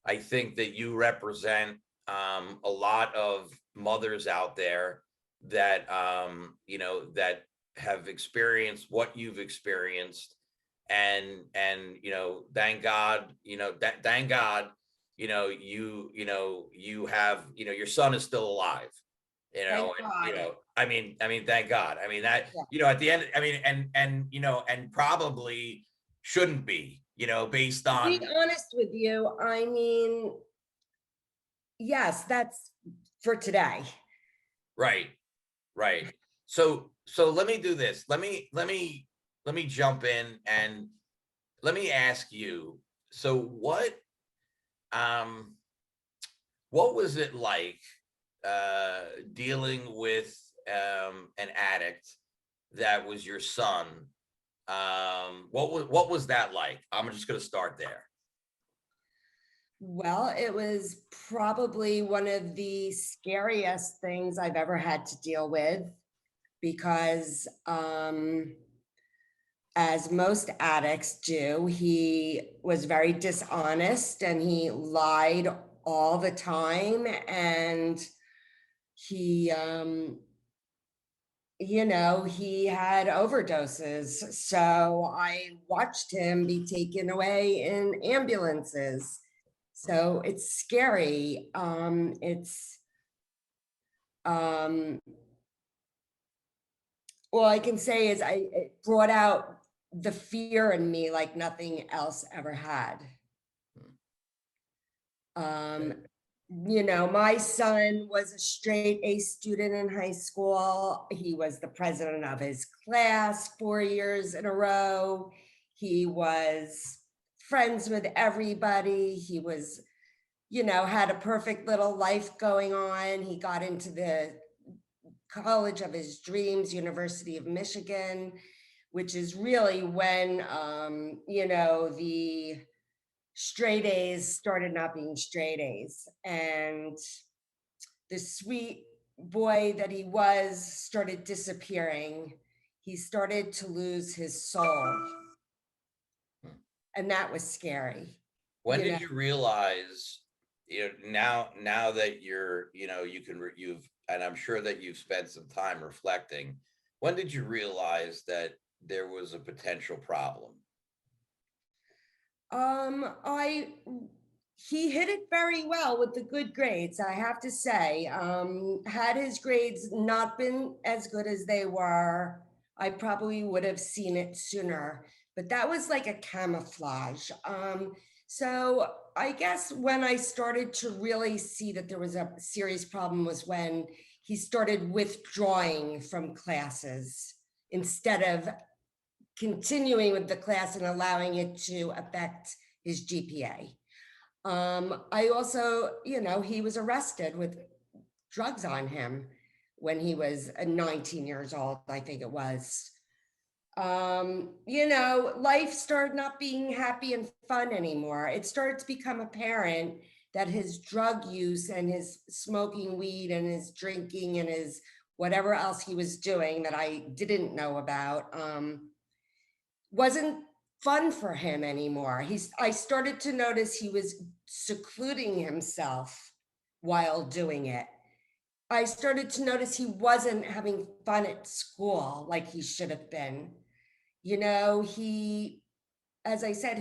I think that you represent a lot of mothers out there that that have experienced what you've experienced, and thank God, thank God, you have, your son is still alive, Thank and God. I mean, thank God. I mean that, Yeah. at the end, I mean, and probably shouldn't be, based To be on. honest with you, I mean, yes, that's for today. Right, right. So let me do this. Let me jump in and let me ask you. So um what was it like dealing with an addict that was your son? What was that like? I'm just going to start there. Well, it was probably one of the scariest things I've ever had to deal with because, as most addicts do, he was very dishonest and he lied all the time. And he, he had overdoses. So I watched him be taken away in ambulances. So it's scary. Um, all I can say is it brought out the fear in me like nothing else ever had. Um, my son was a straight A student in high school. He was the president of his class 4 years in a row. He was friends with everybody. He was, had a perfect little life going on. He got into the college of his dreams, University of Michigan, which is really when, the straight A's started not being straight A's. And the sweet boy that he was started disappearing. He started to lose his soul. And that was scary. When You know, did you realize, now that you've, and I'm sure that you've spent some time reflecting, when did you realize that there was a potential problem? I he hit it very well with the good grades, I have to say. Had his grades not been as good as they were, I probably would have seen it sooner. But that was like a camouflage. So I guess when I started to really see that there was a serious problem was when he started withdrawing from classes instead of continuing with the class and allowing it to affect his GPA. I also, he was arrested with drugs on him when he was 19 years old, I think it was. Life started not being happy and fun anymore. It started to become apparent that his drug use and his smoking weed and his drinking and his whatever else he was doing that I didn't know about, wasn't fun for him anymore. I started to notice he was secluding himself while doing it. I started to notice he wasn't having fun at school like he should have been. He, as I said,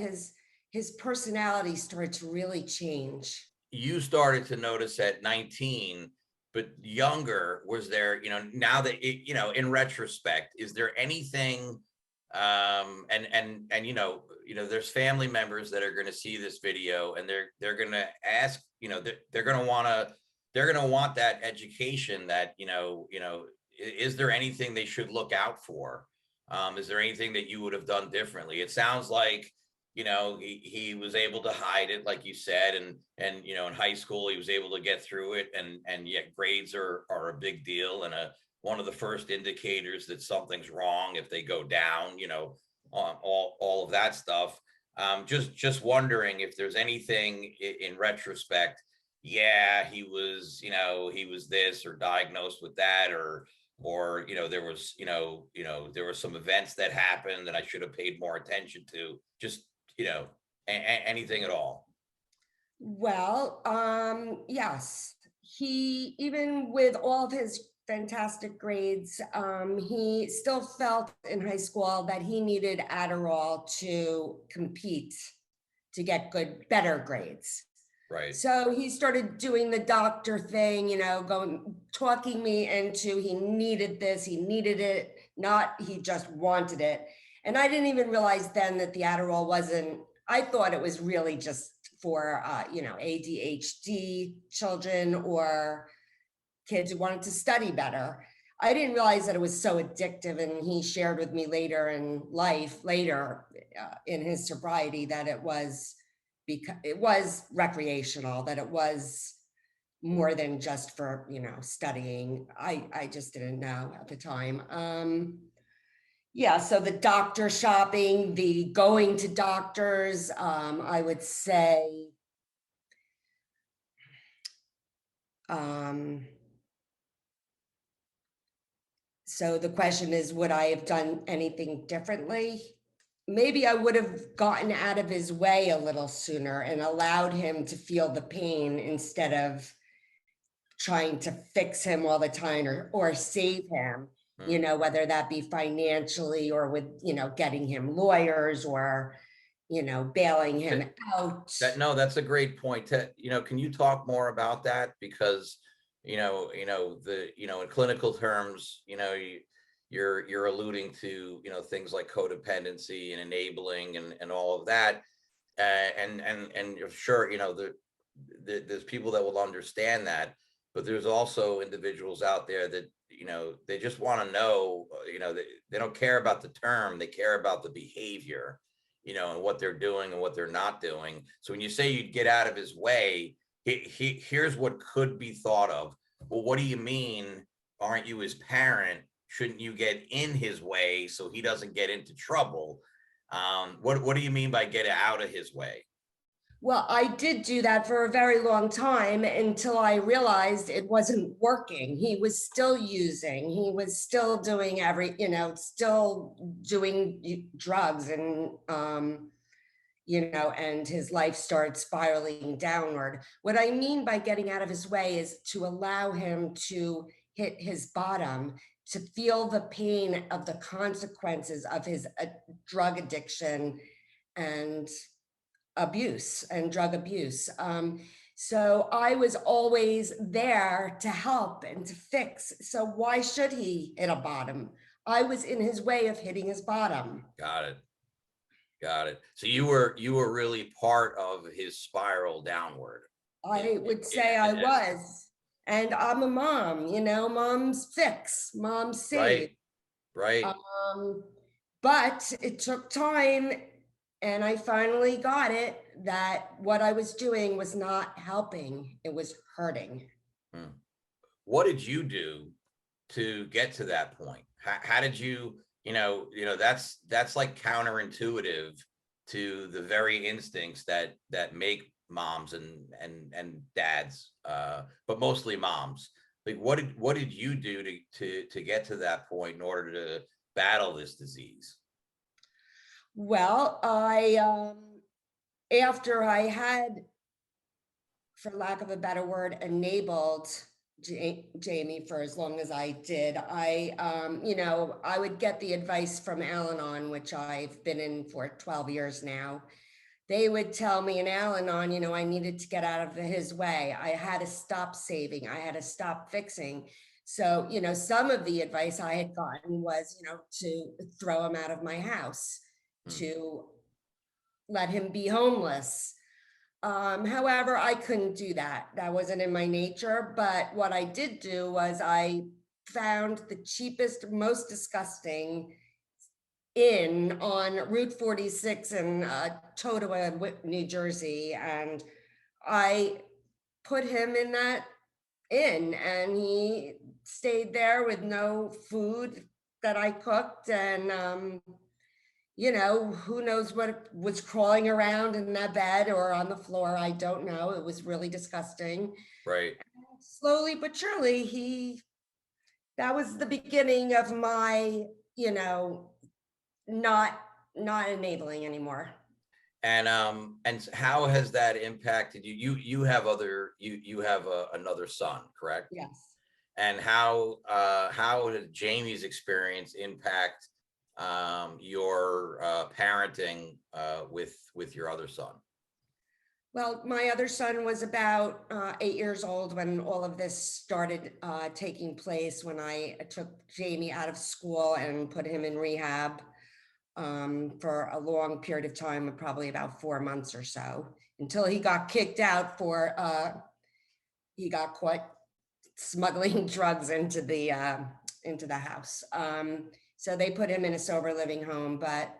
his personality started to really change. You started to notice at 19, but younger, was there, now that in retrospect, is there anything, there's family members that are going to see this video, and they're going to ask, they're going to want that education, that, is there anything they should look out for? Is there anything that you would have done differently? It sounds like, he was able to hide it, like you said, and in high school he was able to get through it, and yet grades are a big deal, and one of the first indicators that something's wrong if they go down, all of that stuff. Just wondering if there's anything in retrospect. Yeah, he was this, or diagnosed with that, or there were some events that happened that I should have paid more attention to. Just, anything at all. Well, yes, he, even with all of his fantastic grades, he still felt in high school that he needed Adderall to compete, to get good, better grades. Right. So he started doing the doctor thing, going, talking me into he needed this, he needed it, not he just wanted it. And I didn't even realize then that the Adderall wasn't, I thought it was really just for, ADHD children or kids who wanted to study better. I didn't realize that it was so addictive. And he shared with me later in life, later in his sobriety, that it was, because it was recreational, that it was more than just for, studying. I just didn't know at the time. Yeah, so the doctor shopping, the going to doctors, I would say, um, so the question is, would I have done anything differently? Maybe I would have gotten out of his way a little sooner and allowed him to feel the pain instead of trying to fix him all the time, or save him, Mm. whether that be financially or with, getting him lawyers or, bailing him out. No, that's a great point. Can you talk more about that? Because, in clinical terms, you're alluding to, things like codependency and enabling and all of that. And you're sure, there's people that will understand that, but there's also individuals out there that, they just want to know, they don't care about the term, they care about the behavior, and what they're doing and what they're not doing. So when you say you'd get out of his way, here's what could be thought of. Well, what do you mean? Aren't you his parent? Shouldn't you get in his way so he doesn't get into trouble? What do you mean by get out of his way? Well, I did do that for a very long time until I realized it wasn't working. He was still using, he was still doing still doing drugs, and his life started spiraling downward. What I mean by getting out of his way is to allow him to hit his bottom, to feel the pain of the consequences of his drug addiction and abuse and drug abuse. So I was always there to help and to fix. So why should he hit a bottom? I was in his way of hitting his bottom. Got it. Got it. So you were really part of his spiral downward. I would say I In essence. was. And I'm a mom, moms fix, moms save. Right. Right. Um, but it took time, and I finally got it that what I was doing was not helping, it was hurting. Hmm. What did you do to get to that point? How did you, that's like counterintuitive to the very instincts that make moms and dads, but mostly moms. Like, what did you do to get to that point in order to battle this disease? Well, after I had, for lack of a better word, enabled Jamie for as long as I did, I would get the advice from Al-Anon, which I've been in for 12 years now. They would tell me in Al-Anon, I needed to get out of his way. I had to stop saving. I had to stop fixing. So, some of the advice I had gotten was, to throw him out of my house, Hmm. to let him be homeless. However, I couldn't do that. That wasn't in my nature. But what I did do was I found the cheapest, most disgusting inn on Route 46 in Totowa, New Jersey. And I put him in that inn, and he stayed there with no food that I cooked. And, who knows what was crawling around in that bed or on the floor. I don't know. It was really disgusting. Right. Slowly but surely, that was the beginning of my, not not enabling anymore. And how has that impacted you? You have you have another son, correct? Yes. And how did Jamie's experience impact your parenting with your other son? Well, my other son was about 8 years old when all of this started taking place, when I took Jamie out of school and put him in rehab for a long period of time, probably about 4 months or so, until he got kicked out he got caught smuggling drugs into the house. So they put him in a sober living home. But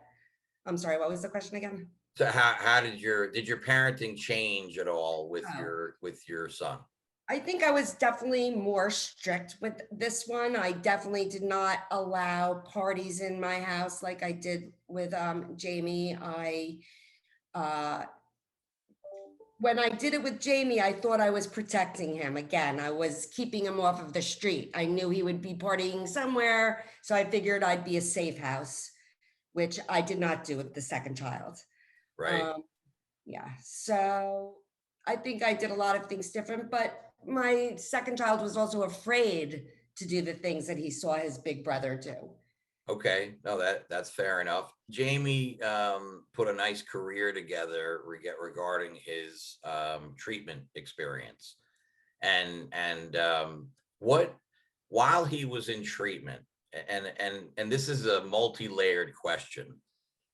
I'm sorry, what was the question again? So how did your parenting change at all Oh, with your son? I think I was definitely more strict with this one. I definitely did not allow parties in my house like I did with Jamie. Uh, when I did it with Jamie, I thought I was protecting him. Again, I was keeping him off of the street. I knew he would be partying somewhere, so I figured I'd be a safe house, which I did not do with the second child. Right. Um, yeah, so I think I did a lot of things different, but my second child was also afraid to do the things that he saw his big brother do. Okay, no, that's fair enough. Jamie put a nice career together regarding his treatment experience, and what while he was in treatment, and this is a multi-layered question,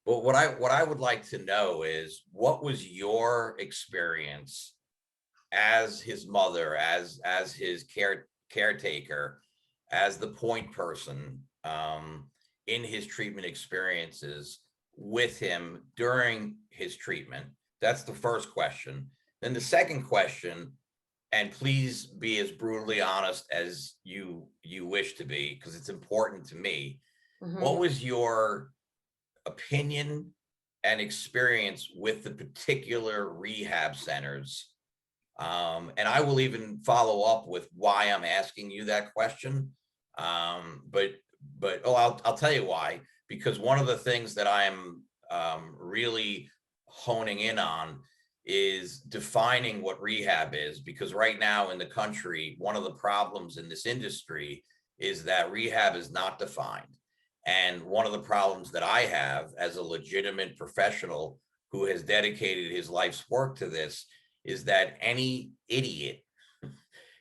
but what I would like to know is what was your experience as his mother, as his caretaker, as the point person in his treatment experiences with him during his treatment? That's the first question. Then the second question, and please be as brutally honest as you wish to be, because it's important to me. What Mhm. was your opinion and experience with the particular rehab centers? And I will even follow up with why I'm asking you that question. But I'll tell you why. Because one of the things that I'm really honing in on is defining what rehab is. Because right now in the country, one of the problems in this industry is that rehab is not defined. And one of the problems that I have as a legitimate professional who has dedicated his life's work to this is that any idiot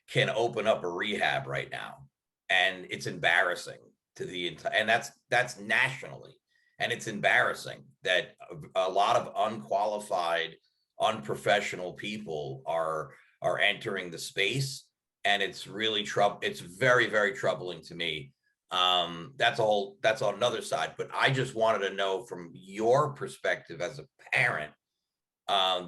can open up a rehab right now, and it's embarrassing to the entire, and that's nationally, and it's embarrassing that a lot of unqualified, unprofessional people are entering the space, and it's really it's very, very troubling to me. That's on another side, but I just wanted to know from your perspective as a parent,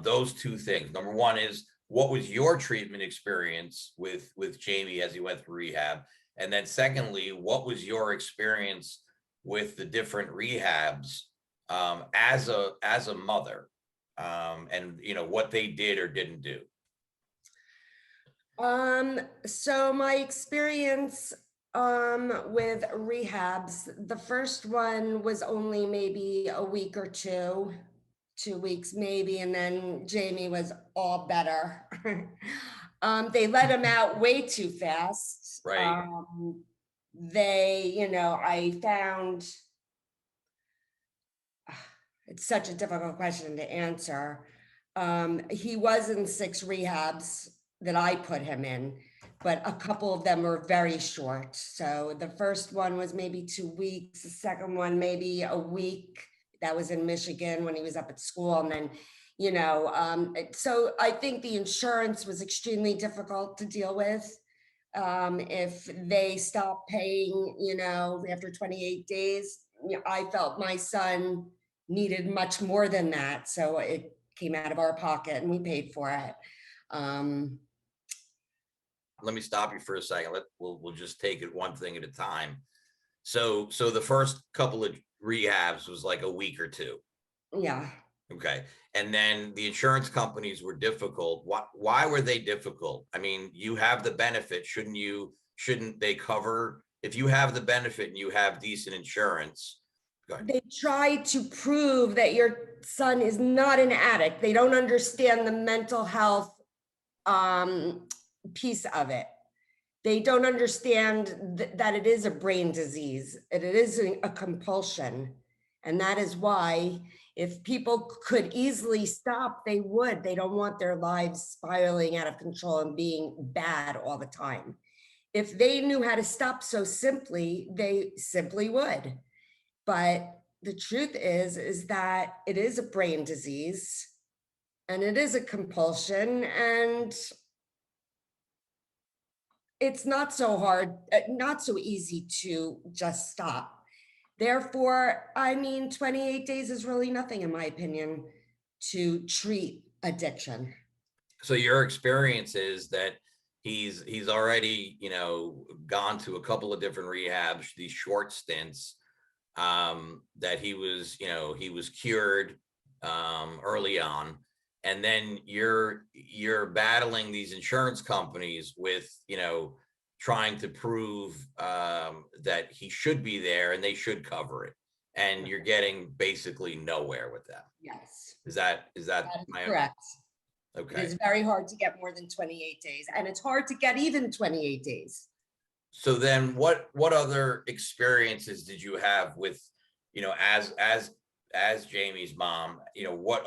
those two things. Number one is, what was your treatment experience with Jamie as he went through rehab? And then secondly, what was your experience with the different rehabs as a mother? And you know what they did or didn't do. So my experience with rehabs, the first one was only maybe a week or two, 2 weeks maybe, and then Jamie was all better. They let him out way too fast. Right. I found it's such a difficult question to answer. He was in 6 rehabs that I put him in, but a couple of them were very short. So the first one was maybe 2 weeks, the second one maybe a week. That was in Michigan when he was up at school. And then, so I think the insurance was extremely difficult to deal with. If they stopped paying, after 28 days, I felt my son needed much more than that. So it came out of our pocket and we paid for it. Um, Let me stop you for a second. We'll just take it one thing at a time. So the first couple of rehabs was like a week or two. yeah. Okay. And then the insurance companies were difficult. Why were they difficult? I mean, you have the benefit. Shouldn't they cover, if you have the benefit and you have decent insurance? Go ahead. They try to prove that you're son is not an addict. They don't understand the mental health piece of it. They don't understand that it is a brain disease, and it is a compulsion. And that is why if people could easily stop, they would. They don't want their lives spiraling out of control and being bad all the time. If they knew how to stop so simply, they simply would. But the truth is that it is a brain disease and it is a compulsion, and it's not so hard, not so easy to just stop. Therefore, I mean, 28 days is really nothing, in my opinion, to treat addiction. So your experience is that he's already, gone to a couple of different rehabs, these short stints, that he was cured early on. And then you're battling these insurance companies with, trying to prove that he should be there and they should cover it. And you're getting basically nowhere with them. Yes, Is that that is my correct. It okay? is very hard to get more than 28 days, and it's hard to get even 28 days. So then what other experiences did you have with, as Jamie's mom, what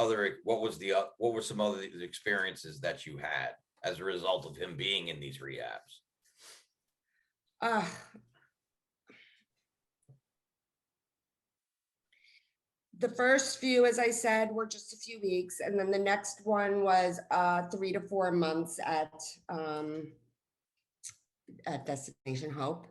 were some other experiences that you had as a result of him being in these rehabs? Uh, the first few, as I said, were just a few weeks, and then the next one was 3 to 4 months at Destination Hope,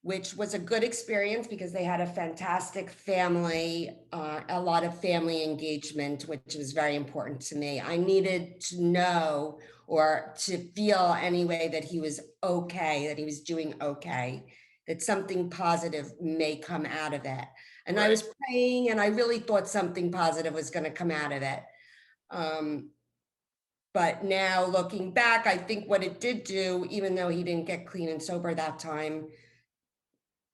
which was a good experience because they had a fantastic family, a lot of family engagement, which was very important to me. I needed to know, or to feel anyway, that he was okay, that he was doing okay, that something positive may come out of it. And I Right. was praying, and I really thought something positive was going to come out of it. But now looking back, I think what it did do, even though he didn't get clean and sober that time,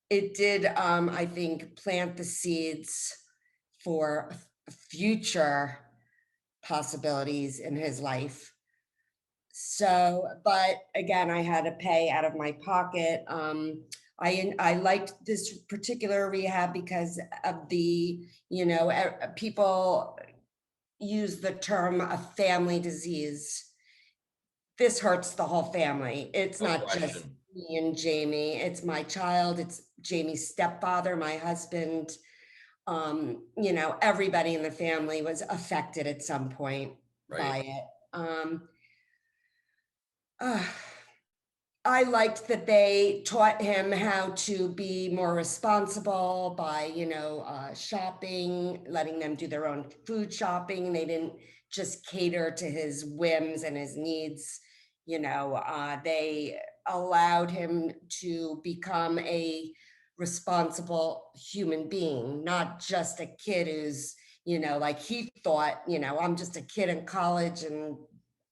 it did, I think, plant the seeds for future possibilities in his life. So, but again, I had to pay out of my pocket. I liked this particular rehab because of the, people use the term a family disease. This hurts the whole family. It's No not just question. me and Jamie. It's my child. It's Jamie's stepfather, my husband. Everybody in the family was affected at some point Right. by it. Uh, I liked that they taught him how to be more responsible by, shopping, letting them do their own food shopping. They didn't just cater to his whims and his needs. They allowed him to become a responsible human being, not just a kid who's, like he thought, I'm just a kid in college and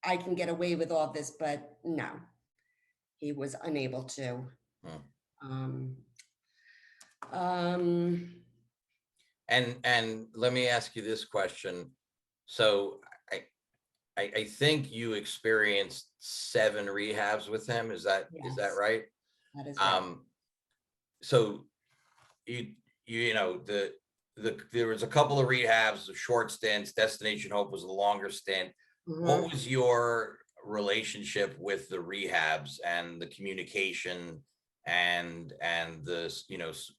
I can get away with all this, but no, he was unable to. Hmm. Um, um, And let me ask you this question. So I think you experienced 7 rehabs with him. Is that yes, right? that is right. Um, so you there was a couple of rehabs, the short stints. Destination Hope was the longer stint. What Mhm. was your relationship with the rehabs and the communication and the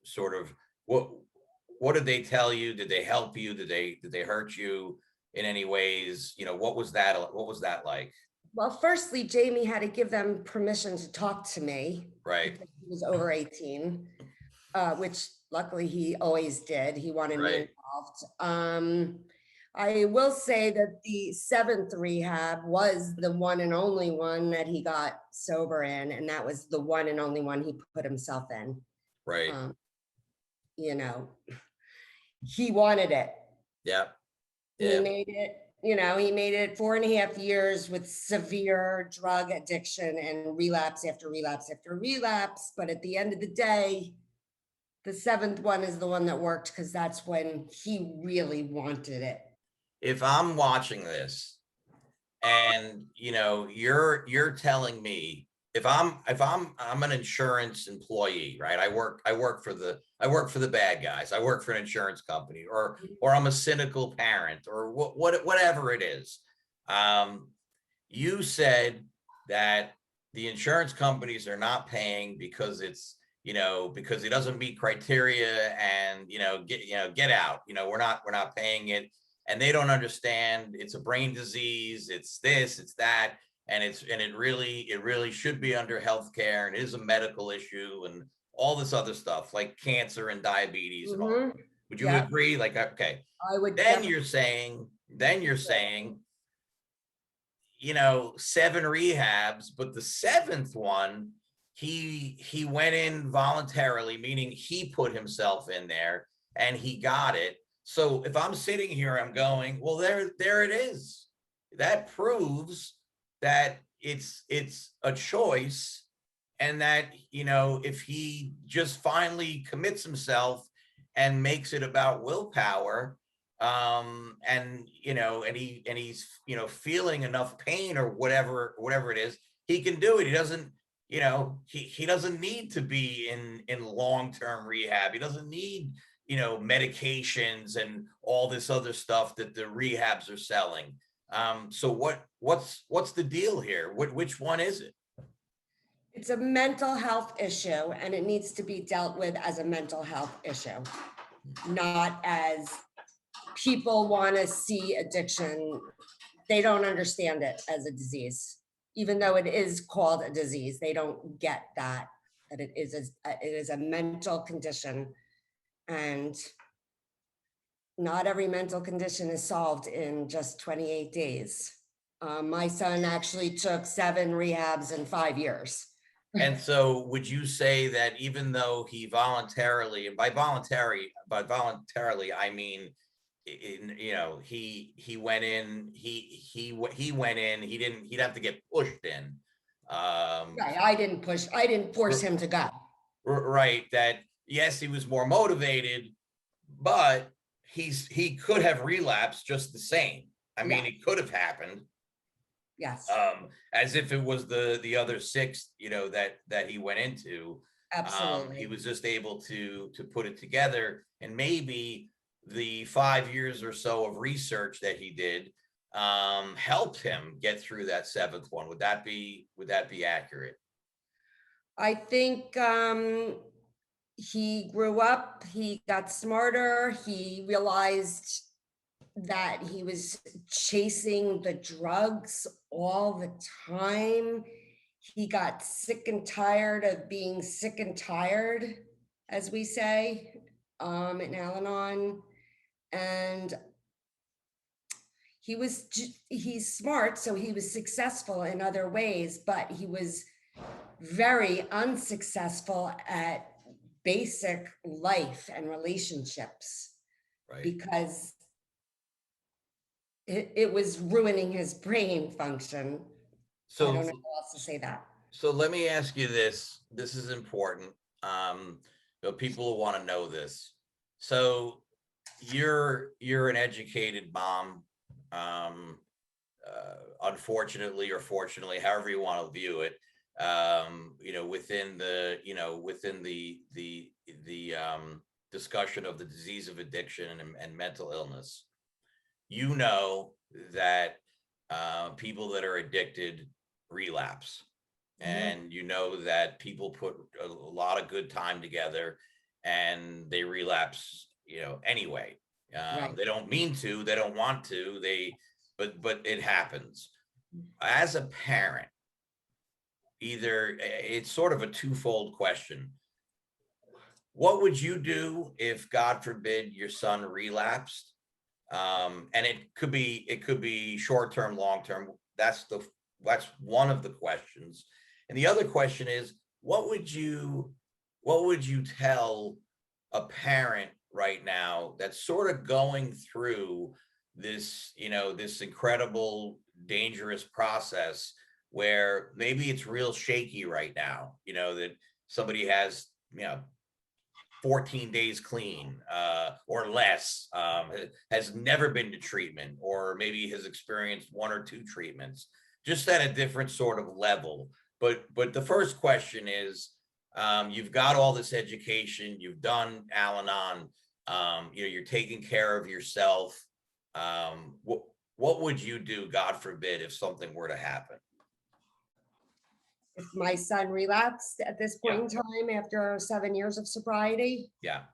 sort of what did they tell you? Did they help you? Did they hurt you in any ways? What was that like? Well, firstly, Jamie had to give them permission to talk to me Right. because he was over 18, which luckily he always did. He wanted me Right. involved. I will say that the 7th rehab was the one and only one that he got sober in, and that was the one and only one he put himself in. Right. Um, you know, he wanted it. Yeah. He Yeah. made it, he made it 4.5 years with severe drug addiction and relapse after relapse after relapse. But at the end of the day, the 7th one is the one that worked because that's when he really wanted it. if I'm watching this and you're telling me, I'm an insurance employee, right? I work for the bad guys. I work for an insurance company, or I'm a cynical parent, or whatever it is. Um, you said that the insurance companies are not paying because because it doesn't meet criteria, and get out. We're not paying it, and they don't understand it's a brain disease, it's this, it's that, and it really should be under healthcare, and it is a medical issue, and all this other stuff like cancer and diabetes and all. Mhm. Would you Yep, agree? Like, okay, I would then definitely. you're saying 7 rehabs, but the seventh one, he went in voluntarily, meaning he put himself in there and he got it. So if I'm sitting here, I'm going, well, there it is. That proves that it's a choice, and that if he just finally commits himself and makes it about willpower, and he's feeling enough pain, or whatever it is, he can do it. He doesn't he doesn't need to be in long-term rehab. He doesn't need medications and all this other stuff that the rehabs are selling. So what's the deal here? Which one is it? It's a mental health issue, and it needs to be dealt with as a mental health issue, not as people want to see addiction. They don't understand it as a disease, even though it is called a disease. They don't get that it is a mental condition, and not every mental condition is solved in just 28 days. My son actually took 7 rehabs in 5 years. And so would you say that even though he voluntarily, and by voluntarily, I mean, he went in, he went in, he'd have to get pushed in. Right, I didn't force him to go. Right, that yes, he was more motivated, but he could have relapsed just the same. I Yeah, mean, it could have happened, yes, as if it was the other six, that he went into. He absolutely. was just able to put it together, and maybe the 5 years or so of research that he did helped him get through that seventh one. Would that be accurate? I think he grew up, he got smarter, he realized that he was chasing the drugs all the time. He got sick and tired of being sick and tired, as we say, in Al-Anon. And he's smart, so he was successful in other ways, but he was very unsuccessful at basic life and relationships, Right. because it was ruining his brain function. I So don't know how else to say that. so let me ask you this. This is important. Um, People will want to know this. So you're an educated mom. Um, Unfortunately or fortunately, however you want to view it, within the discussion of the disease of addiction and mental illness, you know that people that are addicted relapse, Mhm. and that people put a lot of good time together and they relapse anyway. Right. They don't mean to, they don't want to, but it happens. As a parent, either it's sort of a twofold question. What would you do if, God forbid, your son relapsed? And it could be short term, long term. That's one of the questions. And the other question is, what would you tell a parent right now that's sort of going through this incredible, dangerous process, where maybe it's real shaky right now, that somebody has, 14 days clean, or less, has never been to treatment, or maybe has experienced 1 or 2 treatments, just at a different sort of level. But the first question is, you've got all this education, you've done Al-Anon, you're taking care of yourself. What would you do, God forbid, if something were to happen? If my son relapsed at this Yeah. point in time after 7 years of sobriety, Yeah.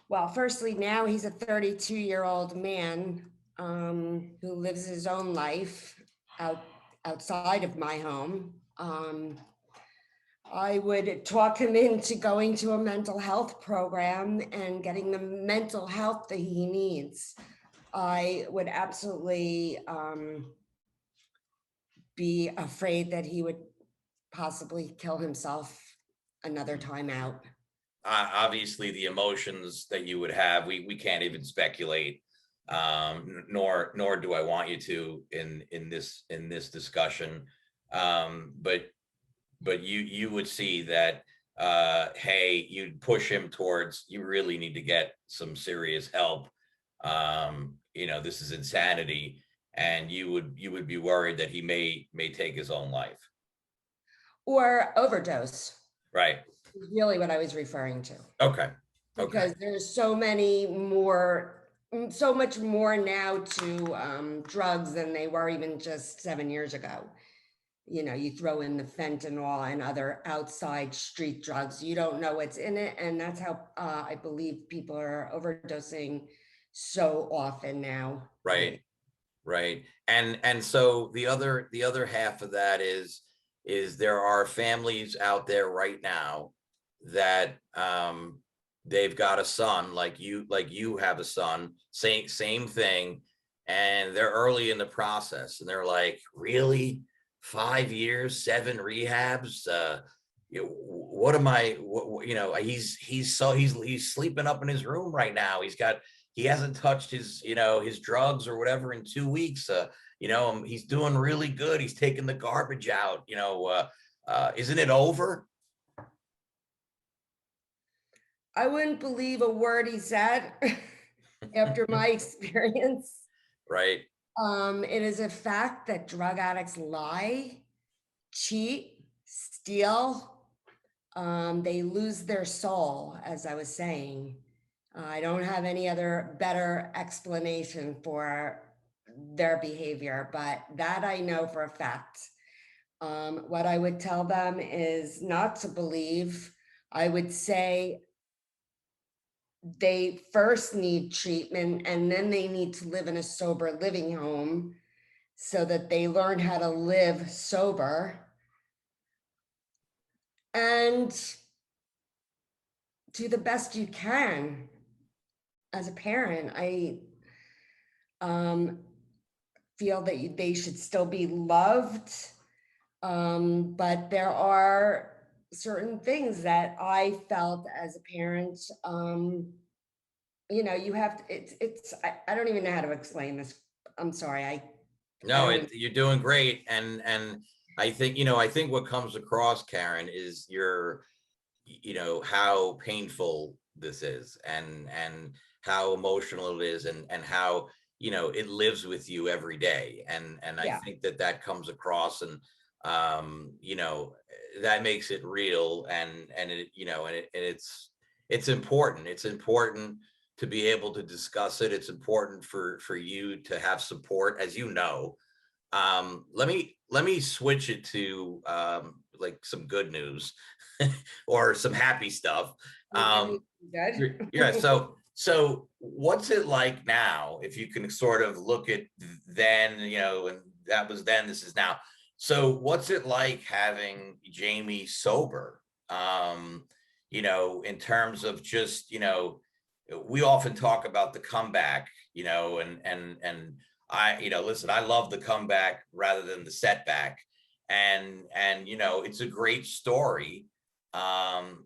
well, firstly, now he's a 32-year-old man who lives his own life outside of my home. I would talk him into going to a mental health program and getting the mental health that he needs. I would absolutely be afraid that he would possibly kill himself another time out. Obviously, the emotions that you would have, we can't even speculate, nor do I want you to in this discussion. But you would see that, hey, you'd push him towards, you really need to get some serious help. This is insanity, and you would be worried that he may take his own life. Or overdose, Right. is really what I was referring to. Okay. Because there's so much more now to drugs than they were even just 7 years ago. You throw in the fentanyl and other outside street drugs, you don't know what's in it. And that's how I believe people are overdosing so often now. Right. Right. And so the other half of that is there are families out there right now that, they've got a son like you have a son, same thing, and they're early in the process, and they're like, really, 5 years, 7 rehabs, what am I, he's sleeping up in his room right now. He hasn't touched his drugs or whatever in 2 weeks. He's doing really good. He's taking the garbage out. Isn't it over? I wouldn't believe a word he said after my experience. Right. It is a fact that drug addicts lie, cheat, steal. They lose their soul, as I was saying. I don't have any other better explanation for their behavior, but that I know for a fact. What I would tell them is not to believe. I would say they first need treatment, and then they need to live in a sober living home so that they learn how to live sober. And do the best you can. As a parent, I feel that they should still be loved, but there are certain things that I felt as a parent. You have to. I don't even know how to explain this. I'm sorry. I No, don't even. you're doing great, and I think what comes across, Karen, is how painful this is, and how emotional it is, and how it lives with you every day, and I Yeah. think that comes across, and that makes it real, and it's important. It's important to be able to discuss it. It's important for you to have support, as you know. Let me switch it to, like, some good news or some happy stuff. Good. Yeah. So what's it like now? If you can sort of look at then, and that was then, this is now. So what's it like having Jamie sober? In terms of just, we often talk about the comeback, and listen, I love the comeback rather than the setback. And it's a great story, for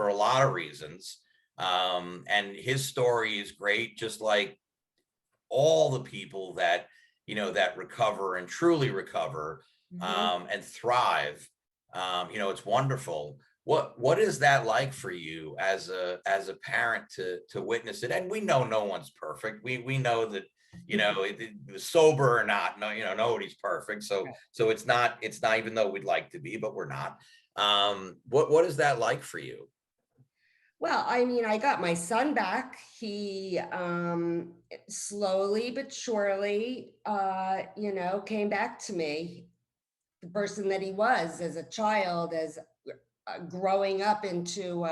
a lot of reasons. And his story is great, just like all the people that, that recover and truly recover, Mhm. and thrive. It's wonderful. What is that like for you as a parent to witness it? And we know no one's perfect. We know that, sober or not, no, nobody's perfect. So it's not even though we'd like to be, but we're not. What is that like for you? Well, I mean, I got my son back. He slowly but surely, came back to me, the person that he was as a child, as growing up into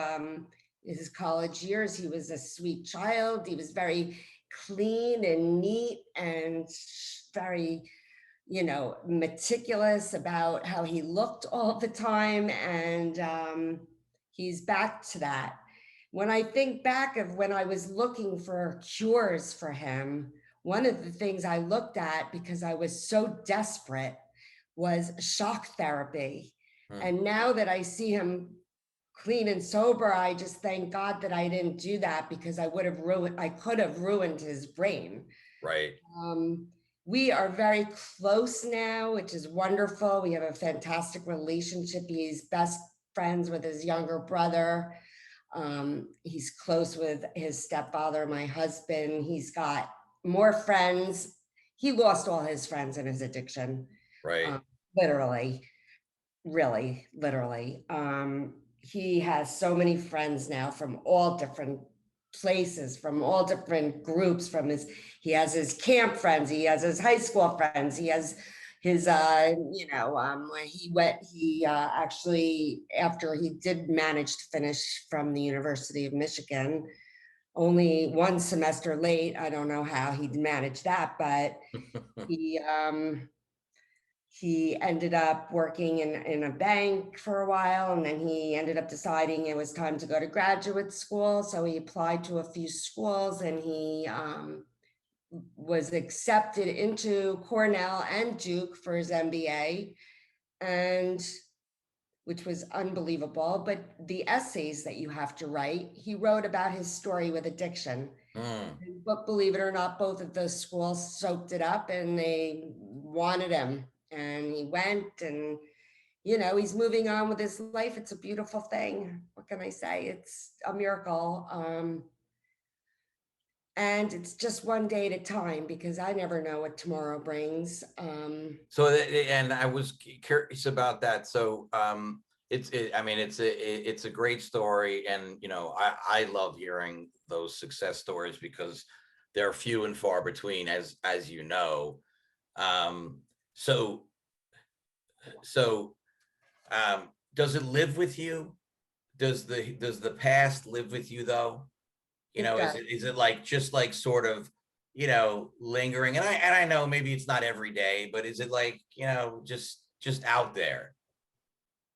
his college years. He was a sweet child. He was very clean and neat and very, meticulous about how he looked all the time. And he's back to that. When I think back of when I was looking for cures for him, one of the things I looked at, because I was so desperate, was shock therapy. Hmm, And now that I see him clean and sober, I just thank God that I didn't do that, because I could have ruined his brain. right, Um, we are very close now, which is wonderful. We have a fantastic relationship. He's best friends with his younger brother. He's close with his stepfather, my husband. He's got more friends. He lost all his friends in his addiction, right, um, literally, really, literally. He has so many friends now from all different places, from all different groups, he has his camp friends, he has his high school friends, he has his, when he actually, after he did manage to finish from the University of Michigan, only one semester late. I don't know how he managed that, but he, he ended up working in a bank for a while, and then he ended up deciding it was time to go to graduate school. So he applied to a few schools, and he was accepted into Cornell and Duke for his MBA, and which was unbelievable. But the essays that you have to write, he wrote about his story with addiction. hmm. But believe it or not, both of those schools soaked it up and they wanted him. And he went, and, he's moving on with his life. It's a beautiful thing. What can I say? It's a miracle. And it's just one day at a time, because I never know what tomorrow brings. And I was curious about that. So, I mean, it's a great story, and I love hearing those success stories because they're few and far between, as you know. Um, so so does it live with you? Does the past live with you though? It Is does. it like, just like sort of, lingering? And I know maybe it's not every day, but is it like, just out there?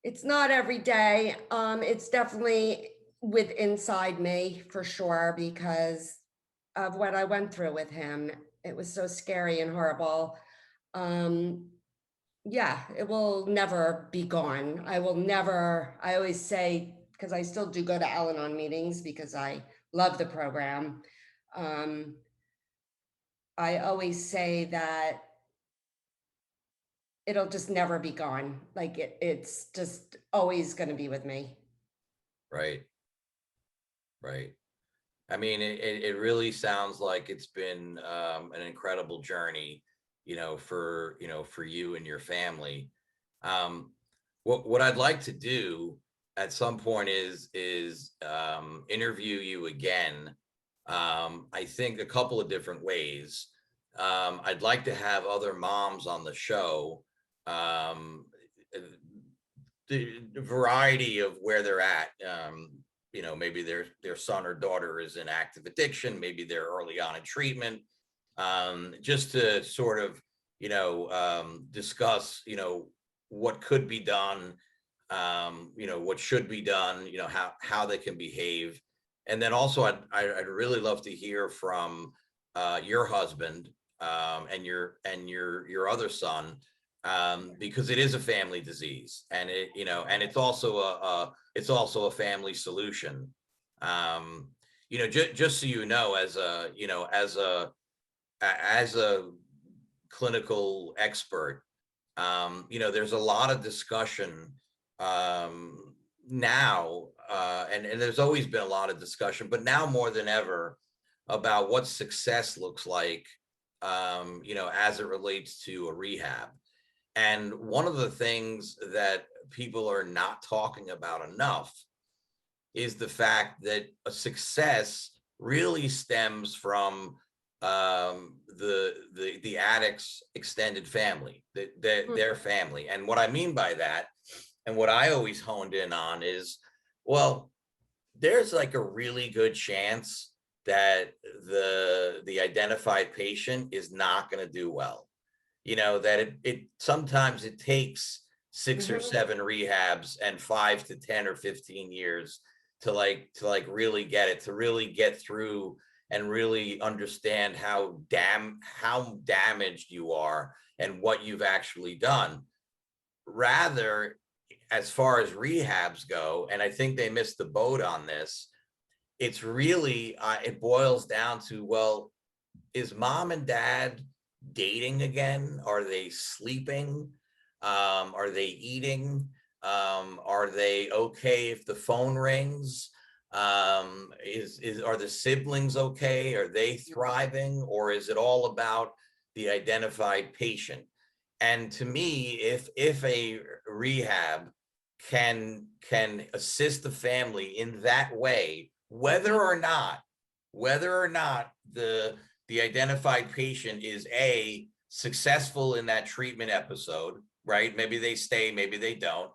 It's not every day. It's definitely with inside me for sure, because of what I went through with him. It was so scary and horrible. Um, yeah, it will never be gone. I always say, because I still do go to Al Anon meetings because I love the program. Um, I always say that it'll just never be gone. Like it's just always going to be with me. Right, right. I mean, it really sounds like it's been an incredible journey, for you and your family. Um, what I'd like to do at some point is interview you again. I think a couple of different ways. I'd like to have other moms on the show. Um, the variety of where they're at. Maybe their son or daughter is in active addiction, maybe they're early on in treatment. Just to sort of, discuss, what could be done, what should be done, how they can behave. And then also I'd really love to hear from your husband, and your other son, because it is a family disease, and it's also a family solution. Just so you know, as a clinical expert, there's a lot of discussion, um, now, and there's always been a lot of discussion, but now more than ever about what success looks like, as it relates to a rehab. And one of the things that people are not talking about enough is the fact that a success really stems from the addict's extended family, their family. And what I mean by that, and what I always honed in on is, well, there's like a really good chance that the identified patient is not going to do well. That it sometimes it takes 6 or 7 rehabs and 5 to 10 or 15 years to really get it, to really get through and really understand how damaged you are and what you've actually done. Rather, as far as rehabs go, and I think they missed the boat on this, it's really it boils down to, well, is mom and dad dating again? Are they sleeping? Are they eating? Are they okay if the phone rings? Are the siblings okay? Are they thriving? Or is it all about the identified patient? And to me, if a rehab can assist the family in that way, whether or not the identified patient is A, successful in that treatment episode, right? Maybe they stay, maybe they don't.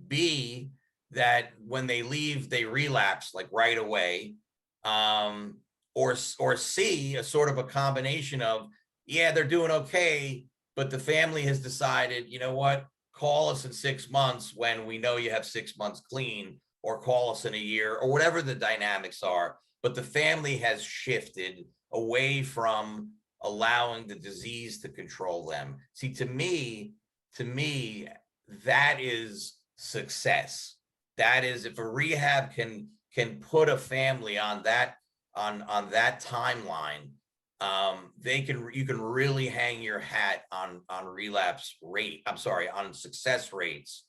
B, that when they leave, they relapse like right away. Or C, a sort of a combination of, yeah, they're doing okay, but the family has decided, you know what, call us in 6 months when we know you have 6 months clean, or call us in a year, or whatever the dynamics are. But the family has shifted away from allowing the disease to control them. See, to me, that is success. That is, if a rehab can put a family on that timeline, you can really hang your hat on relapse rate. I'm sorry, on success rates.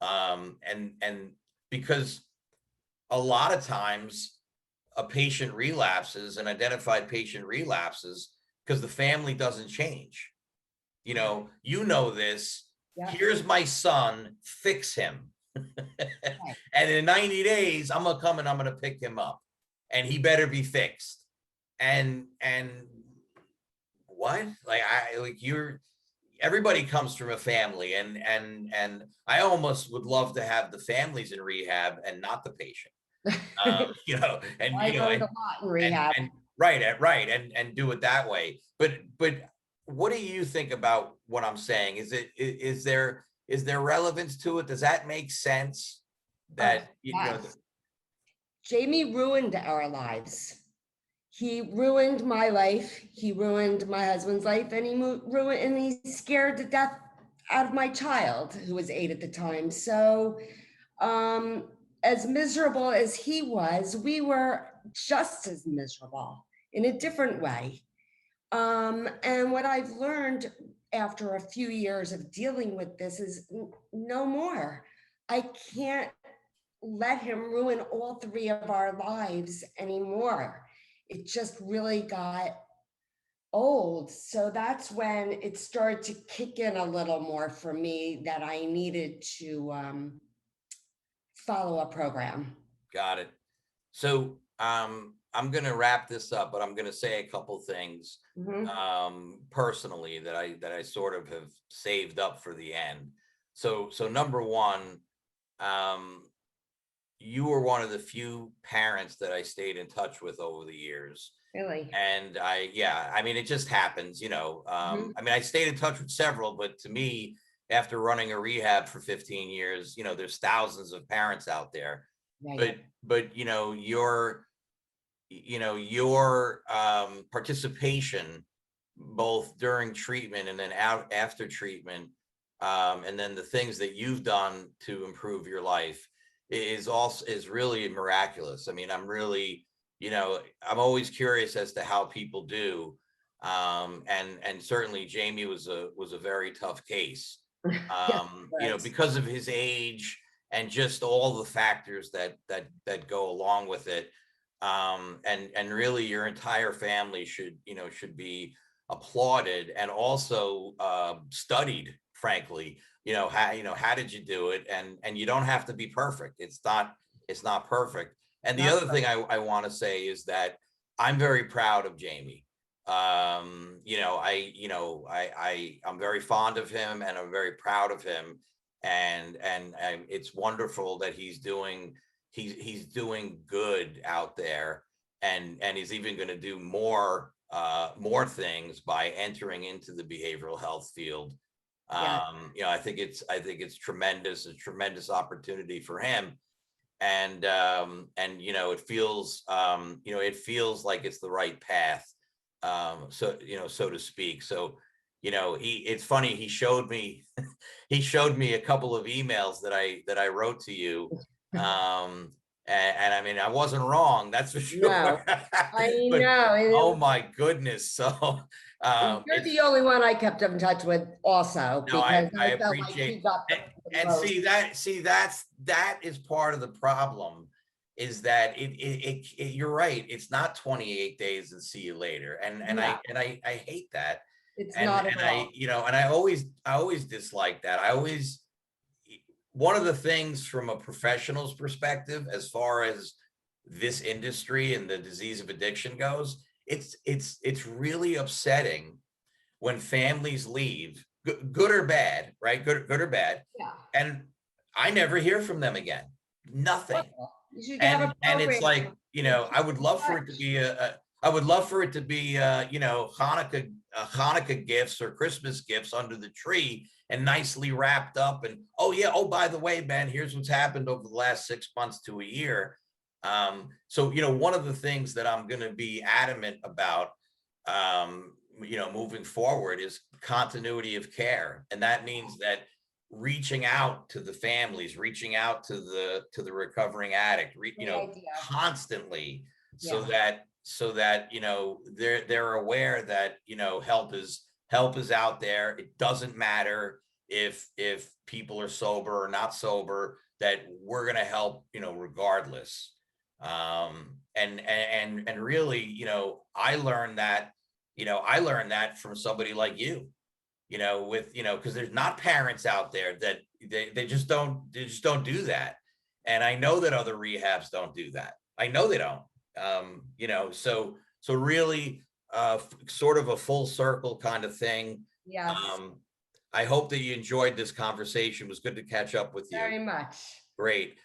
And because a lot of times an identified patient relapses because the family doesn't change. This. Yeah. Here's my son, fix him. And in 90 days, I'm gonna come and I'm gonna pick him up, and he better be fixed. And what? Everybody comes from a family, and I almost would love to have the families in rehab and not the patient. I learned a lot in rehab. And right, and do it that way. But what do you think about what I'm saying? Is there relevance to it? Does that make sense? That Yes. Jamie ruined our lives. He ruined my life. He ruined my husband's life, and he scared to death out of my child, who was 8 at the time. So, as miserable as he was, we were just as miserable in a different way. And what I've learned after a few years of dealing with this is no more. I can't let him ruin all 3 of our lives anymore. It just really got old. So that's when it started to kick in a little more for me, that I needed to follow a program. Got it. So I'm going to wrap this up, but I'm going to say a couple things personally that I sort of have saved up for the end. So number one, you were one of the few parents that I stayed in touch with over the years. Really? And I mean, it just happens, I mean, I stayed in touch with several, but to me, after running a rehab for 15 years, there's thousands of parents out there. Right. But your participation both during treatment and then after treatment, and then the things that you've done to improve your life is really miraculous. I mean, I'm really, I'm always curious as to how people do. And certainly Jamie was a very tough case, because of his age and just all the factors that go along with it. And really your entire family should be applauded, and also studied, frankly. How did you do it? And you don't have to be perfect. It's not perfect. And the Not other thing I want to say is that I'm very proud of Jamie. I'm very fond of him, and I'm very proud of him. And it's wonderful that he's doing good out there, and he's even going to do more things by entering into the behavioral health field. Yeah, I think it's tremendous, a tremendous opportunity for him. And it feels like it's the right path, so to speak. So it's funny, he showed me a couple of emails that I wrote to you. And I mean, I wasn't wrong, that's for no, sure. I But oh know. my goodness. So You're it's the only one I kept in touch with also, no, I because I I felt like appreciate. he got and, the and most. that is part of the problem, is that you're right. It's not 28 days and see you later. And No, I hate that. it's And not at I, all. and I always dislike that. One of the things from a professional's perspective, as far as this industry and the disease of addiction goes, it's really upsetting when families leave, good or bad, right? Good or bad, Yeah. and I never hear from them again. Nothing. Well, you should have a And it's program like, to I keep would in love for it to touch. be I would love for it to be Hanukkah gifts or Christmas gifts under the tree, and nicely wrapped up. And oh yeah, oh by the way, Ben, here's what's happened over the last 6 months to a year. So one of the things that I'm going to be adamant about, moving forward, is continuity of care. And that means that reaching out to the families, reaching out to the recovering addict, Great idea. constantly, so Yeah. that they're aware that help is out there. It doesn't matter if people are sober or not sober, that we're going to help, regardless. And really, I learned that from somebody like you, because there's not parents out there that they just don't do that. And I know that other rehabs don't do that. I know they don't. So really, sort of a full circle kind of thing. Yes, um I hope that you enjoyed this conversation. It was good to catch up with you. very much. Great.